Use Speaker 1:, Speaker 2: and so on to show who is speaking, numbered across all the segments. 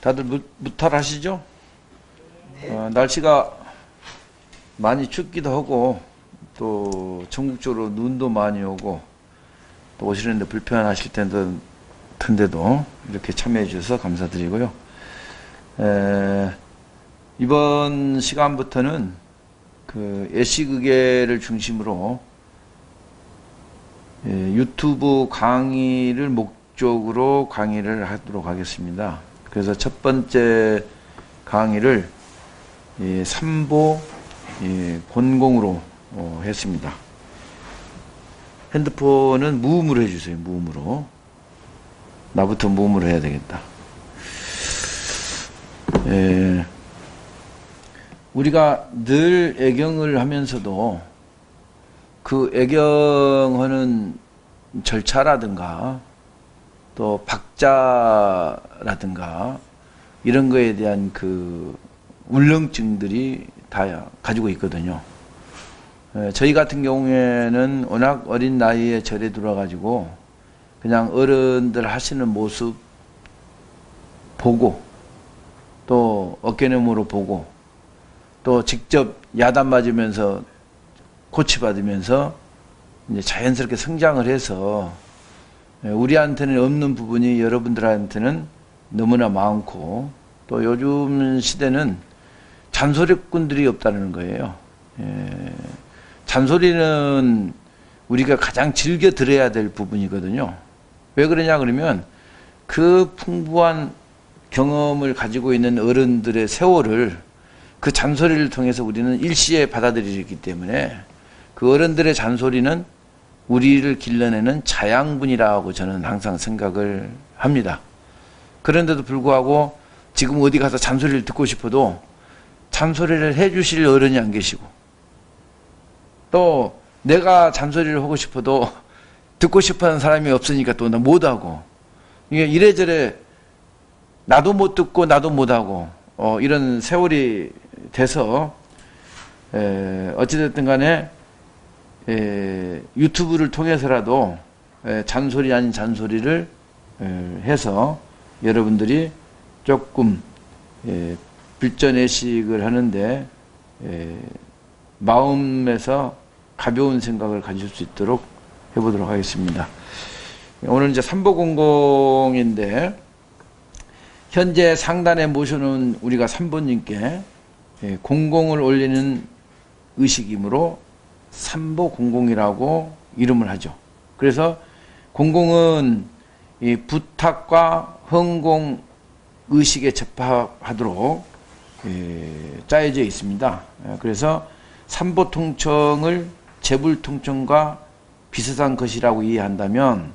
Speaker 1: 다들 무탈하시죠? 날씨가 많이 춥기도 하고 또 전국적으로 눈도 많이 오고 또 오시는데 불편하실 텐데도 이렇게 참여해 주셔서 감사드리고요. 이번 시간부터는 그 예시극예를 중심으로 유튜브 강의를 목적으로 강의를 하도록 하겠습니다. 그래서 첫 번째 강의를 삼보 본공으로 했습니다. 핸드폰은 무음으로 해주세요. 무음으로. 나부터 무음으로 해야 되겠다. 우리가 늘 애경을 하면서도 그 애경하는 절차라든가 또 박자라든가 이런 거에 대한 그 울렁증들이 다 가지고 있거든요. 저희 같은 경우에는 워낙 어린 나이에 절에 들어와가지고 그냥 어른들 하시는 모습 보고 또 어깨너머로 보고 또 직접 야단 맞으면서 코치받으면서 이제 자연스럽게 성장을 해서 우리한테는 없는 부분이 여러분들한테는 너무나 많고 또 요즘 시대는 잔소리꾼들이 없다는 거예요. 잔소리는 우리가 가장 즐겨 들어야 될 부분이거든요. 왜 그러냐 그러면 그 풍부한 경험을 가지고 있는 어른들의 세월을 그 잔소리를 통해서 우리는 일시에 받아들이기 때문에 그 어른들의 잔소리는 우리를 길러내는 자양분이라고 저는 항상 생각을 합니다. 그런데도 불구하고 지금 어디 가서 잔소리를 듣고 싶어도 잔소리를 해주실 어른이 안 계시고 또 내가 잔소리를 하고 싶어도 듣고 싶어하는 사람이 없으니까 또 나 못하고 이게 이래저래 나도 못 듣고 나도 못하고 이런 세월이 돼서 어찌됐든 간에 유튜브를 통해서라도 잔소리 아닌 잔소리를 해서 여러분들이 조금 불전예식을 하는데 마음에서 가벼운 생각을 가질 수 있도록 해보도록 하겠습니다. 오늘 이제 삼보공공인데 현재 상단에 모셔놓은 우리가 삼보님께 공공을 올리는 의식이므로 삼보공공이라고 이름을 하죠. 그래서 공공은 이 부탁과 헌공 의식에 접합하도록 짜여져 있습니다. 그래서 삼보통청을 재불통청과 비슷한 것이라고 이해한다면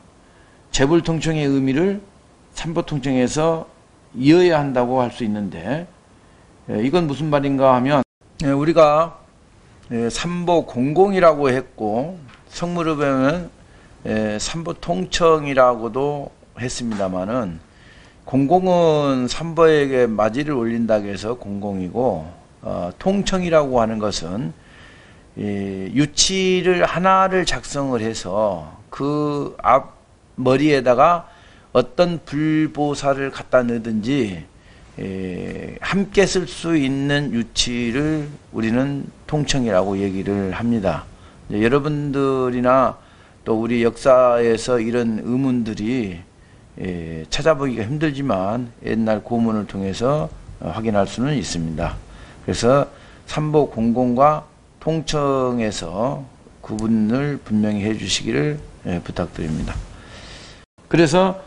Speaker 1: 재불통청의 의미를 삼보통청에서 이어야 한다고 할 수 있는데 이건 무슨 말인가 하면 우리가 삼보공공이라고 했고 성무를 보면 삼보통청이라고도 했습니다마는 공공은 삼보에게 맞이를 올린다고 해서 공공이고 통청이라고 하는 것은 유치를 하나를 작성을 해서 그 앞 머리에다가 어떤 불보살을 갖다 넣든지 함께 쓸 수 있는 유치를 우리는 통청이라고 얘기를 합니다. 여러분들이나 또 우리 역사에서 이런 의문들이 찾아보기가 힘들지만 옛날 고문을 통해서 확인할 수는 있습니다. 그래서 삼보공공과 통청에서 구분을 분명히 해 주시기를 부탁드립니다. 그래서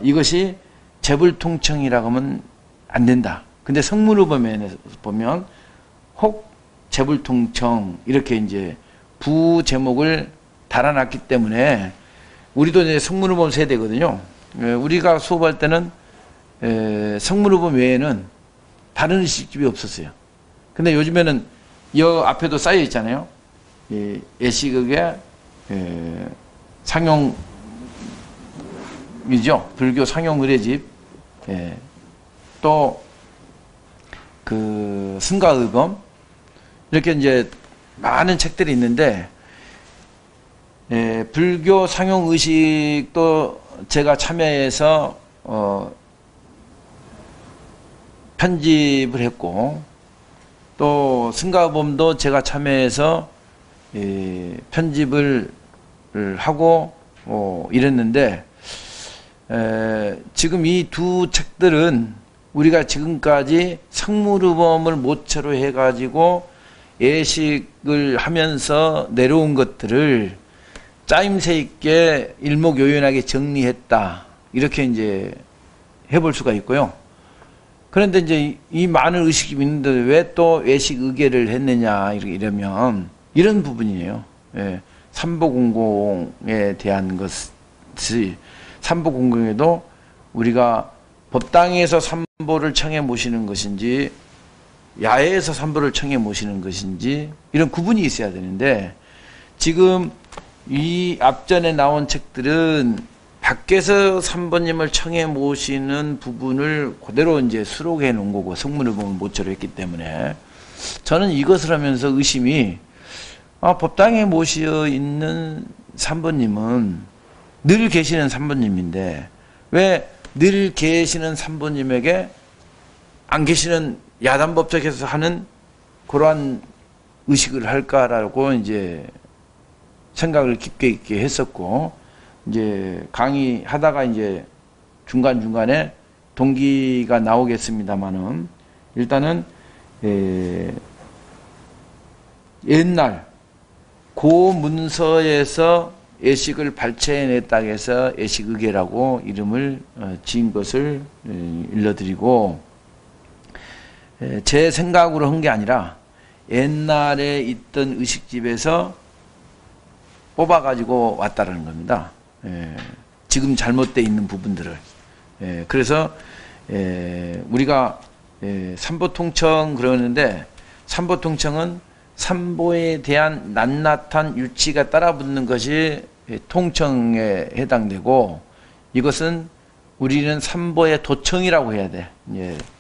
Speaker 1: 이것이 재불통청이라고 하면 안 된다. 근데 성문의범에 보면 혹 재불통청 이렇게 이제 부제목을 달아놨기 때문에 우리도 이제 성문의범 세대거든요. 우리가 수업할 때는 성문의범 외에는 다른 의식집이 없었어요. 근데 요즘에는 이 앞에도 쌓여 있잖아요. 예시극의 상용 이죠. 불교 상용 의례집, 또 그 승가의범 이렇게 이제 많은 책들이 있는데 불교 상용 의식도 제가 참여해서 편집을 했고, 또 승가범도 제가 참여해서 편집을 하고 이랬는데, 지금 이 두 책들은 우리가 지금까지 성무르범을 모체로 해가지고 예식을 하면서 내려온 것들을 짜임새 있게 일목요연하게 정리했다, 이렇게 이제 해볼 수가 있고요. 그런데 이제 이 많은 의식이 있는데 왜 또 예식 의계를 했느냐, 이러면 이런 부분이에요. 예, 삼보공공에 대한 것이, 삼보공공에도 우리가 법당에서 삼보를 청해 모시는 것인지 야외에서 삼보를 청해 모시는 것인지 이런 구분이 있어야 되는데, 지금 이 앞전에 나온 책들은 밖에서 삼보님을 청해 모시는 부분을 그대로 이제 수록해 놓은 거고, 성문을 모처로 했기 때문에 저는 이것을 하면서 의심이, 법당에 모시어 있는 삼보님은 늘 계시는 삼보님인데 왜 늘 계시는 삼보님에게 안 계시는 야단법석에서 하는 그러한 의식을 할까라고 이제 생각을 깊게 있게 했었고, 이제 강의하다가 이제 중간중간에 동기가 나오겠습니다만은, 일단은 옛날 고 문서에서 예식을 발췌해냈다 해서 예식의계라고 이름을 지은 것을 일러드리고, 제 생각으로 한 게 아니라 옛날에 있던 의식집에서 뽑아가지고 왔다라는 겁니다. 지금 잘못되어 있는 부분들을. 그래서 우리가 삼보통청 그러는데, 삼보통청은 삼보에 대한 낱낱한 유치가 따라붙는 것이 통청에 해당되고, 이것은 우리는 삼보의 도청이라고 해야 돼.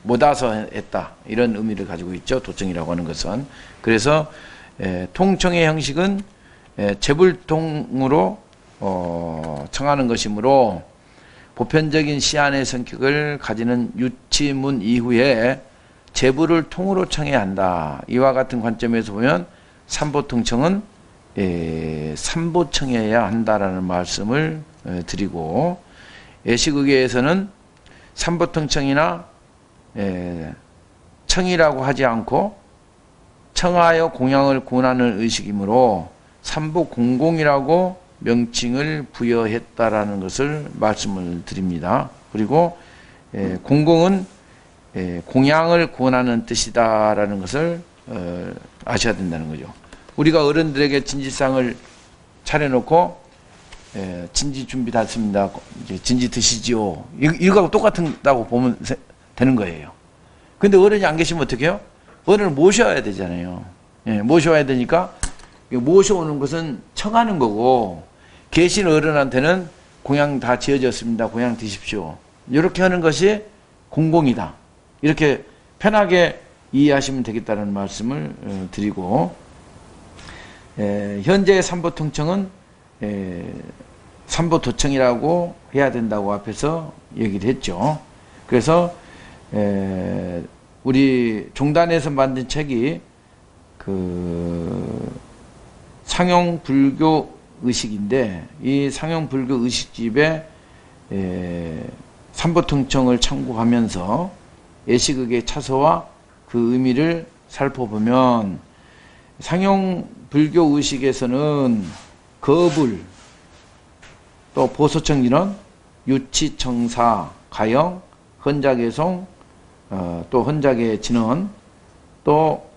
Speaker 1: 못 와서 했다, 이런 의미를 가지고 있죠, 도청이라고 하는 것은. 그래서 통청의 형식은 재불통으로 청하는 것이므로, 보편적인 시안의 성격을 가지는 유치문 이후에 재불을 통으로 청해야 한다. 이와 같은 관점에서 보면 삼보통청은 삼보청해야 한다라는 말씀을 드리고, 예식의계에서는 삼보통청이나 청이라고 하지 않고 청하여 공양을 구원하는 의식이므로 삼보공공이라고 명칭을 부여했다라는 것을 말씀을 드립니다. 그리고 공공은 공양을 구원하는 뜻이다라는 것을 아셔야 된다는 거죠. 우리가 어른들에게 진지상을 차려놓고 진지 준비 다 했습니다, 이제 진지 드시지요, 이거하고 똑같다고 보면 되는 거예요. 근데 어른이 안 계시면 어떻게 해요? 어른을 모셔야 되잖아요. 모셔야 되니까 모셔오는 것은 청하는 거고, 계신 어른한테는 공양 다 지어졌습니다, 공양 드십시오, 이렇게 하는 것이 공공이다, 이렇게 편하게 이해하시면 되겠다는 말씀을 드리고, 현재 삼보통청은 삼보도청이라고 해야 된다고 앞에서 얘기를 했죠. 그래서 우리 종단에서 만든 책이 그 상용불교 의식인데, 이 상용불교 의식집에 삼보통청을 참고하면서 예식의계 차서와 그 의미를 살펴보면, 상용불교 의식에서는 거불, 또 보소청진원, 유치청사, 가영, 헌작의송, 또 헌작의 진원, 또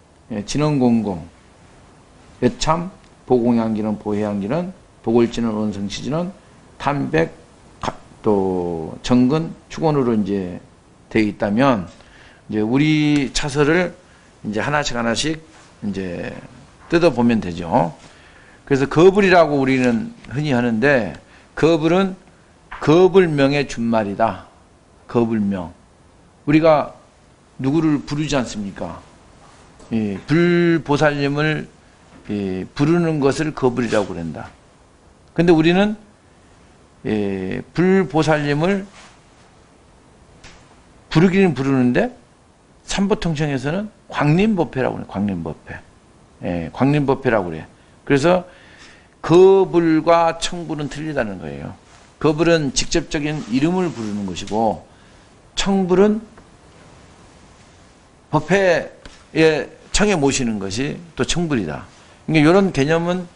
Speaker 1: 진원공공, 여참, 보공양진원, 보해양진원, 보골진원, 원성시진원, 탐백, 또 정근, 축원으로 이제 되어 있다면, 이제 우리 차서를 이제 하나씩 이제 뜯어보면 되죠. 그래서 거불이라고 우리는 흔히 하는데, 거불은 거불명의 준말이다. 거불명. 우리가 누구를 부르지 않습니까? 불보살님을 부르는 것을 거불이라고 그런다. 근데 우리는 불보살님을 부르기는 부르는데 삼보통청에서는 광림법회라고 그래요. 광림법회. 예, 광림법회라고 그래요. 그래서 거불과 청불은 틀리다는 거예요. 거불은 직접적인 이름을 부르는 것이고 청불은 법회에 청에 모시는 것이 또 청불이다. 그러니까 이런 개념은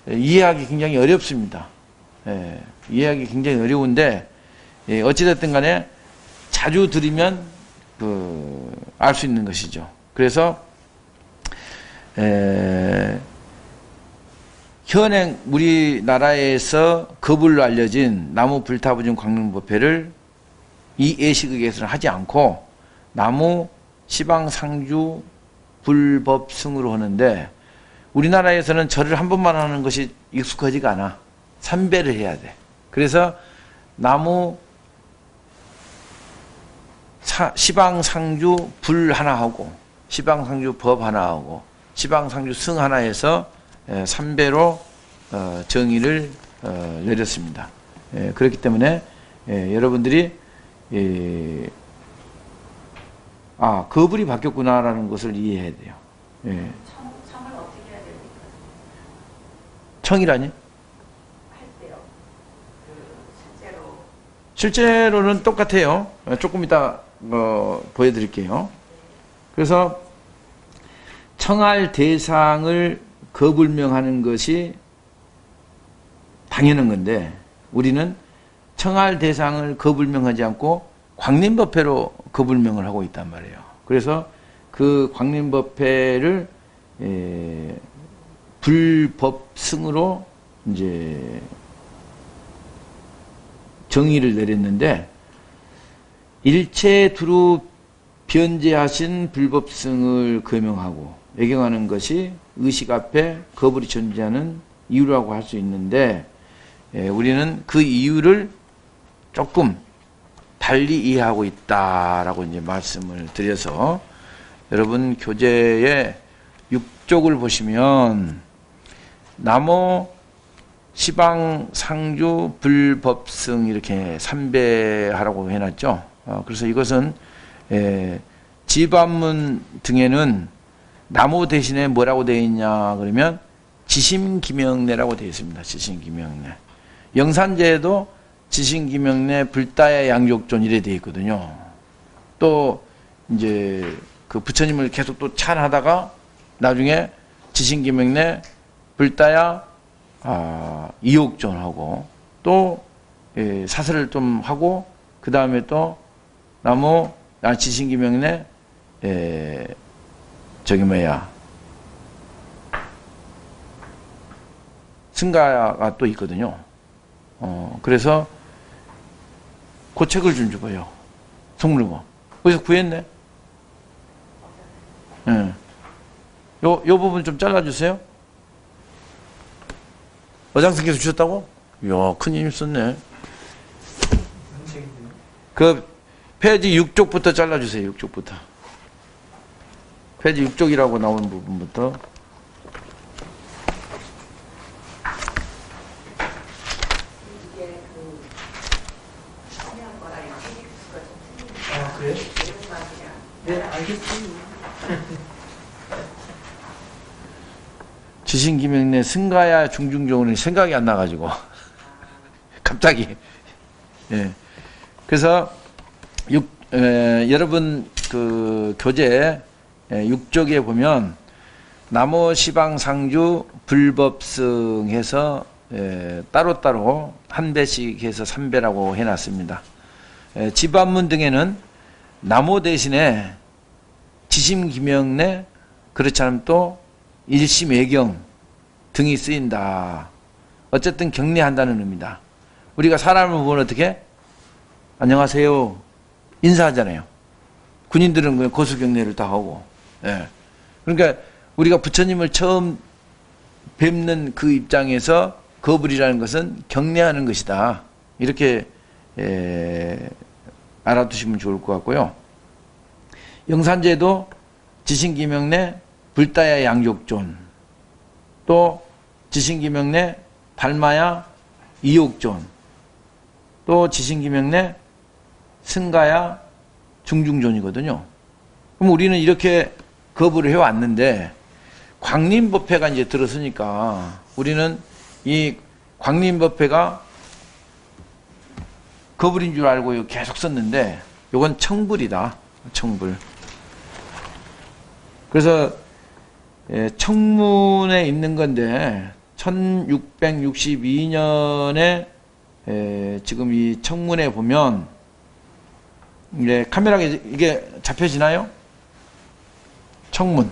Speaker 1: 이해하기 굉장히 어렵습니다. 예, 이해하기 굉장히 어려운데 예, 어찌됐든 간에 자주 들으면 알 수 있는 것이죠. 그래서 현행 우리나라에서 거불로 알려진 나무 불타부중 광림법회를 이 예식의에서는 하지 않고 나무 시방상주 불법승으로 하는데 우리나라에서는 절을 한 번만 하는 것이 익숙하지가 않아. 3배를 해야 돼. 그래서 나무 시방상주 불 하나 하고 시방상주 법 하나 하고 시방상주 승 하나 해서 3배로 정의를 내렸습니다. 그렇기 때문에 여러분들이 거불이 바뀌었구나라는 것을 이해해야 돼요.
Speaker 2: 청을 어떻게 해야 됩니까?
Speaker 1: 청이라니?
Speaker 2: 할 때요.
Speaker 1: 실제로는 똑같아요. 조금 이따 보여드릴게요. 그래서 청할 대상을 거불명하는 것이 당연한 건데 우리는 청할 대상을 거불명하지 않고 광림법회로 거불명을 하고 있단 말이에요. 그래서 그 광림법회를 불법승으로 이제 정의를 내렸는데 일체 두루 변제하신 불법승을 거명하고 애경하는 것이 의식 앞에 거불이 존재하는 이유라고 할 수 있는데 우리는 그 이유를 조금 달리 이해하고 있다라고 이제 말씀을 드려서 여러분 교재의 6쪽을 보시면 나무 시방 상주 불법승 이렇게 3배하라고 해놨죠. 그래서 이것은 지반문 등에는 나무 대신에 뭐라고 되어 있냐 그러면 지심기명례라고 되어 있습니다. 지심기명례. 영산제에도 지심기명례 불다야 양족존 이래 되어 있거든요. 또 이제 그 부처님을 계속 또 찬하다가 나중에 지심기명례 불다야 이옥존하고 또 사설을 좀 하고 그 다음에 또 나무 지심기명례 승가가 또 있거든요. 그래서 그 책을 좀 줘봐요. 성물고 어디서 구했네? 예. 요 부분 좀 잘라주세요. 어장선께서 주셨다고? 이야, 큰 힘 썼네. 그 페이지 6쪽부터 잘라주세요. 6쪽부터. 페이지 6쪽이라고 나온 부분부터.
Speaker 2: 이게 청양 거랑 KBS가 좀 틀리니까.
Speaker 3: 아, 그래요?
Speaker 2: 이름만 그냥.
Speaker 3: 네, 알겠습니다.
Speaker 1: 지신기명례 승가야 중중종은 생각이 안 나가지고 갑자기. 예. 그래서 여러분 그 교재 6쪽에 보면 나무 시방상주 불법승 해서 따로따로 한 배씩 해서 3배라고 해놨습니다. 지반문 등에는 나무 대신에 지심기명례 그렇지 않으면 또 일심외경 등이 쓰인다. 어쨌든 격례한다는 의미다. 우리가 사람을 보면 어떻게? 안녕하세요. 인사하잖아요. 군인들은 그냥 거수경례를 다 하고. 예. 그러니까 우리가 부처님을 처음 뵙는 그 입장에서 거불이라는 것은 경례하는 것이다. 이렇게 알아두시면 좋을 것 같고요. 영산제도 지신기명례 불다야 양족존, 또 지신기명례 달마야 이옥존, 또 지신기명례 승가야 중중존이거든요. 그럼 우리는 이렇게 거부를 해왔는데 광림법회가 이제 들었으니까 우리는 이 광림법회가 거불인 줄 알고 계속 썼는데 이건 청불이다. 청불. 그래서 청문에 있는 건데 1662년에 지금 이 청문에 보면 카메라가 이게 잡혀지나요? 청문.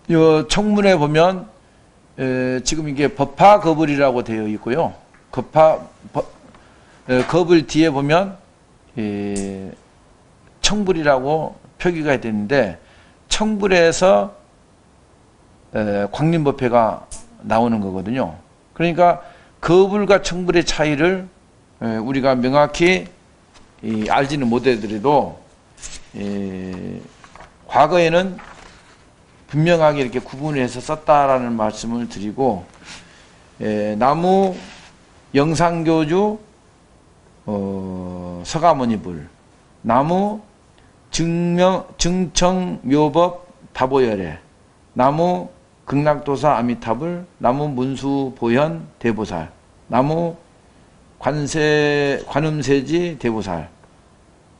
Speaker 1: 이 청문에 보면 지금 이게 법화 거불이라고 되어 있고요. 거불 뒤에 보면 청불이라고 표기가 되는데 청불에서 광림법회가 나오는 거거든요. 그러니까 거불과 청불의 차이를 우리가 명확히 알지는 못하더라도 과거에는 분명하게 이렇게 구분을 해서 썼다라는 말씀을 드리고, 나무 영상교주 서가모니불, 나무 증청묘법 다보열애, 나무 극락도사 아미타불, 나무 문수보현 대보살, 나무 관음세지 대보살,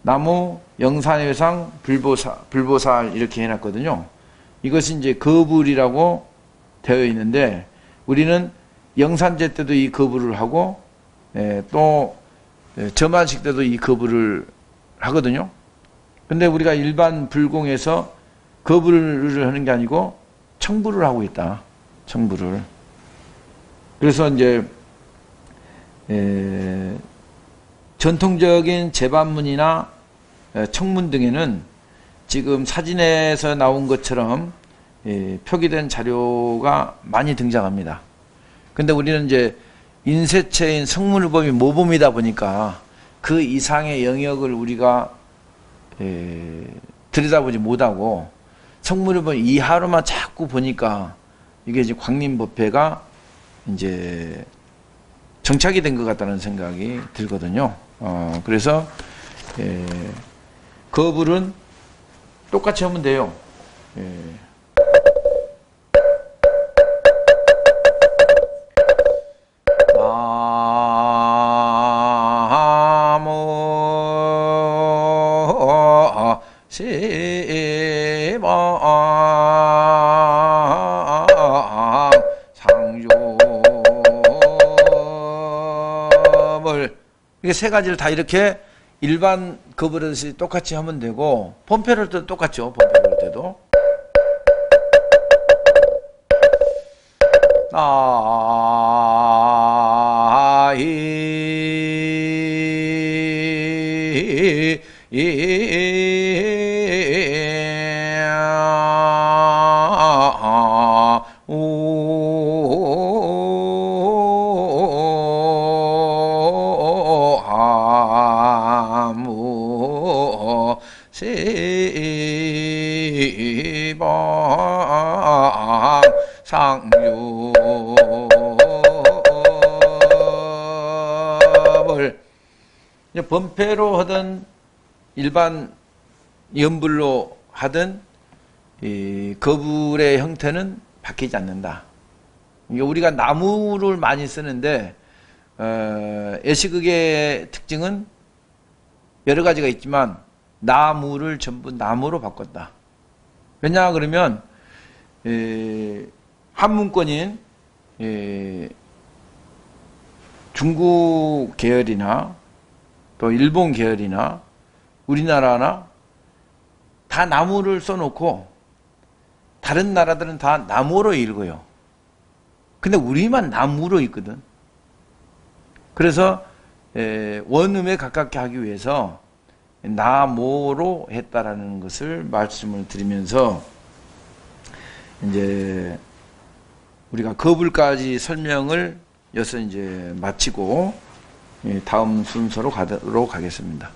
Speaker 1: 나무 영산회상 불보살 이렇게 해놨거든요. 이것이 이제 거불이라고 되어 있는데 우리는 영산제 때도 이 거불을 하고 또 점안식 때도 이 거불을 하거든요. 근데 우리가 일반 불공에서 거불을 하는 게 아니고 청불을 하고 있다. 청불을. 그래서 이제 전통적인 제반문이나 청문 등에는 지금 사진에서 나온 것처럼 표기된 자료가 많이 등장합니다. 근데 우리는 이제 인쇄체인 성문을범이 모범이다 보니까 그 이상의 영역을 우리가 들여다보지 못하고 성문을범 이하로만 자꾸 보니까 이게 이제 광림법회가 이제 정착이 된 것 같다는 생각이 들거든요. 그래서 거불은 똑같이 하면 돼요. 나무 시방 상주물 이게 세 가지를 다 이렇게 일반 거불하듯이 똑같이 하면 되고 본패를 할 때도 똑같죠. 본패를 할 때도 시방 상주물 범패로 하든 일반 연불로 하든 이 거불의 형태는 바뀌지 않는다. 우리가 나무를 많이 쓰는데 애시극의 특징은 여러 가지가 있지만 나무를 전부 나무로 바꿨다. 왜냐 그러면 한문권인 중국 계열이나 또 일본 계열이나 우리나라나 다 나무를 써놓고 다른 나라들은 다 나무로 읽어요. 근데 우리만 나무로 읽거든. 그래서 원음에 가깝게 하기 위해서 나모로 했다라는 것을 말씀을 드리면서 이제 우리가 거불까지 설명을 여기서 이제 마치고 다음 순서로 가도록 하겠습니다.